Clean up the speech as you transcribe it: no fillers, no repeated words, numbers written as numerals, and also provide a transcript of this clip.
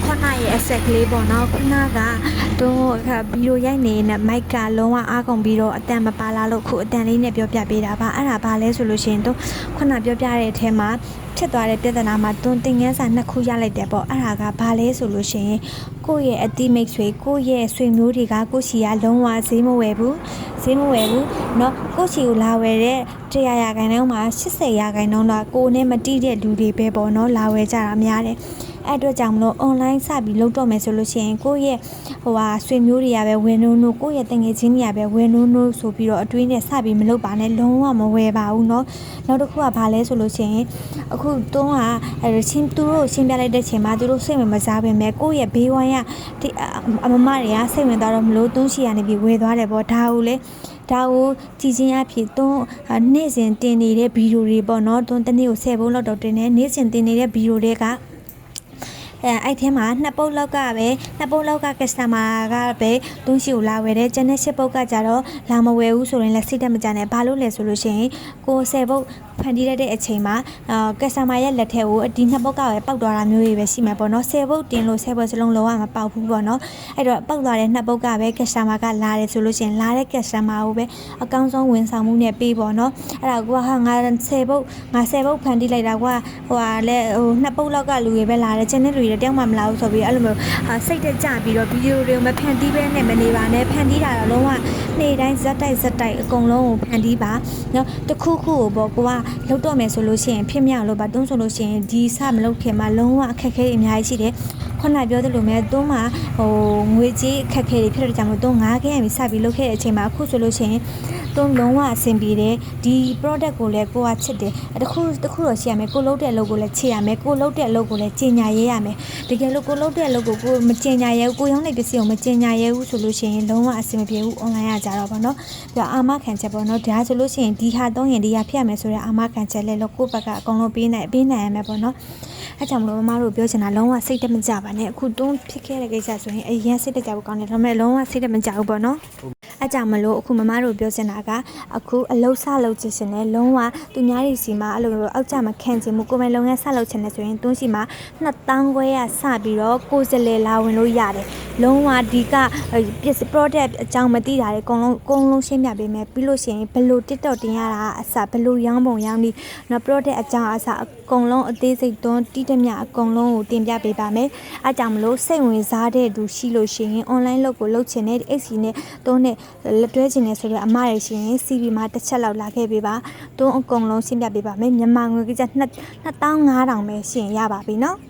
ခုနရဲ့အဆက်ကလေးပေါ့နော်ခုနကတို့ဗီဒီယိုရိုက်နေတဲ့မိုက်ကလုံးဝအားကုန်ပြီးတော့အတန်မပါလာလို့ခုအတန်လေးနဲ့ပြောပြပေးတာပါအဲ့ဒါဘာလဲဆိုလို့ရှိရင်တို့ခုနပြောပြတဲ့အထဲမှာဖြစ်သွားတဲ့ပြဿနာမှာတွန်းတင်ငန်းစာ2ခုရလိုက်တယ်ပေါ့အဲ့ဒါကဘာလဲဆိုလို့ရှိရင်ကိုယ့်ရဲ့အတိမိတ်ဆွေကိုယ့်ရဲ့ဆွေမျိုးတွေကကိုယ့်စီကလုံးဝဈေးမဝယ်ဘူးเนาะကိုယ့်စီကိုလာဝယ်တဲ့100ရာခိုင်နှုန်းမှာ80ရာခိုင်နှုန်းတော့ကိုယ်နဲ့မတိတဲ့လူတွေပဲပေါ့เนาะလာဝယ်ကြတာများတယ်အဲ့အတွက်ကြောင့်မလို့ online စပြီးလုပ်တော့မယ်ဆိုလို့ရှိရင်ကိုယ့်ရဲ့ဆွေမျိုးတွေကပဲဝင်နိုးကိုယ့်ရဲ့တငယ်ချင်းတွေကပဲဝင်နိုးဆိုပြီးတော့အတွေးနဲ့စပြီးမလုပ်ပါနဲ့လုံးဝမဝယ်ပါဘူးเนาะနောက်တစ်ခုကဘာလဲဆိုလို့ရှိရင်အခုတုံးကသူတို့ရှင်းပြလိုက်တဲ့ချိန်မှာသူတို့စိတ်ဝင်မစားပေမဲ့ကိုယ့်ရဲ့ဘေးဝိုင်းကအမမတွေကစိတ်ဝင်သွားတော့မလို့တုံးရှိရနေပြီးဝယ်သွားတယ်ပေါ့ဒါကိုကြည်ချင်းအဖြစ်တွန်းနေ့စဉ်တင်နေတဲ့ဗီဒီယိုတွေပေါ့နော်တွန်းတစ်နေ့ကို10ပုံလောက်တော့တင်နေနေ့စဉ်တင်နေတဲ့ဗီဒီယိုတွေကအဲ့ထဲမှာ2ပုတ်လောက်က customer ကပဲတွန်းရှိကိုလာဝယ်တယ်ကျန်တဲ့10ပုတ်ကကြတော့လာမဝယ်ဘူးဆိုရင်လည်းစိတ်တက်မကြနဲ့ဘာလို့လဲဆိုလို့ရှိရင်ကို10ပုတ်ဖန်တီးရတဲ့အချိန်မှာcustomer ရဲ့လက်ထဲကိုဒီ2ပုတ်ကပဲပောက်သွားတာမျိုးတွေပဲရှိမှာပေါ့နော်10ပုတ်တင်လို့10ပုတ်စလုံးလုံးဝမပေါက်ဘူးပေါ့နော်အဲ့တော့ပောက်သွားတဲ့2ပုတ်ကပဲ customer ကလာတယ်ဆိုလို့ရှိရင်လာတဲ့ customer ကိုပဲအကောင်းဆုံးဝန်ဆောင်မှုနဲ့ပေးပေါ့နော်အဲ့ဒါကငါ10ပုတ်ဖန်တီးလိုက်တာကွာ2ပုတ်လောက်ကလူတွေပဲလာတယ်ကျန်တဲ့လူတွေတယောက်မှမလာဘူးဆိုပြီးအဲ့လိုမျိုးစိတ်တက်ကြပြီးတော့ဗီဒီယိုတွေကိုမဖန်တီးဘဲနဲ့မနေပါနဲ့ဖန်တီးတာတော့လုံးဝနေ့တိုင်းဇက်တိုက်အကုန်လုံးကိုဖန်တီးပါနော်တခုခုကိုပေါ့ကိုကလောက်တော့မယ်ဆိုလို့ရှိရင်ဖြစ်မြောက်လို့ပါတွန်းဆိုလို့ရှိရင်ဒီစမလုပ်ခင်မှာလုံးဝအခက်အခဲအများကြီးရှိတယ်ခုနပြောသလိုမျိုးတွန်းမှာငွေကြေးအခက်အခဲတွေဖြစ်တဲ့ကြောင့်မို့တွန်း9ခန်းပြီးစပြီးလုပ်ခဲ့တဲ့အချိန်မှာအခုဆိုလို့ရှိရင်တွန်းလုံးဝအဆင်ပြေတယ်ဒီ product ကိုလည်းကိုကချစ်တယ်တခုတော့ရှိရမယ်ကိုလုပ်တဲ့အလုပ်ကိုလည်းချစ်ရမယ်ကိုလုပ်တဲ့အလုပ်ကိုလည်းကျင်ညာရဲရမယ်တကယ်လို့ကိုလုပ်တဲ့အလုပ်ကိုကိုမကျင်ညာရဲဘူးကိုရောင်းတဲ့ပစ္စည်းကိုမကျင်ညာရဲဘူးဆိုလို့ရှိရင်လုံးဝအဆင်မပြေဘူး online ရကြတော့ဗောနော်ပြီးတော့အာမခံချက်ဗောနော်ဒါဆိုလို့ရှိရင်ဒီဟာသုံးရင်ဒီဟာဖြစ်ရမယ်ဆိုတဲ့အာမခံချက်လည်းကိုယ့်ဘက်ကအကုန်လုံးပေးနိုင်ရမယ်ဗောနော်အဲ့ကြောင့်မလို့မမတို့ပြောချင်တာလုံးဝစိတ်တက်မကြပါနဲ့အခုတွန်းဖြစ်ခဲ့တဲ့ကိစ္စဆိုရင်အရင်စိတ်တက်ကြဖို့ကောင်းတယ်ဒါပေမဲ့လုံးဝစိတ်တက်မကြဘူးဗောနော်အဲ့ကြောင့်မလို့အခုမမတို့ပြောချင်တာကအခုအလုပ်စလုပ်ချင်တယ်လုံးဝသူများတွေစီမှာအဲ့လိုအောက်ကြမခံချင်ဘူးကိုယ်ပိုင်လုပ်ငန်းစလုပ်ချင်တယ်ဆိုရင်တွန်းစီမှာ2000ခွဲရစပြီးတော့ကိုယ်စလဲလာဝင်လို့ရတယ်လုံးဝဒီက product အကြောင်းမသိတာတွေအကုန်လုံးရှင်းပြပေးမယ်ပြီးလို့ရှိရင်ဘယ်လို TikTok တင်ရတာအစဘယ်လိုရောင်းပုံရောင်းဒီနော် product အကြောင်းအစအကုန်လုံးအသေးစိတ်တွန်းတိတမျှအကုန်လုံးကိုတင်ပြပေးပါမယ်အားကြောင့်မလို့စိတ်ဝင်စားတဲ့သူရှိလို့ရှိရင် online လုပ်ကိုလုပ်ချင်တဲ့ XC နဲ့တွန်းနဲ့လက်တွဲချင်တယ်ဆိုတော့အမရရှိရင် CV မှာတစ်ချက်လောက်လာခဲ့ပေးပါတွန်းအကုန်လုံးရှင်းပြပေးပါမယ်မြန်မာငွေကြေး2500ပဲရှင်းရပါပြီနော်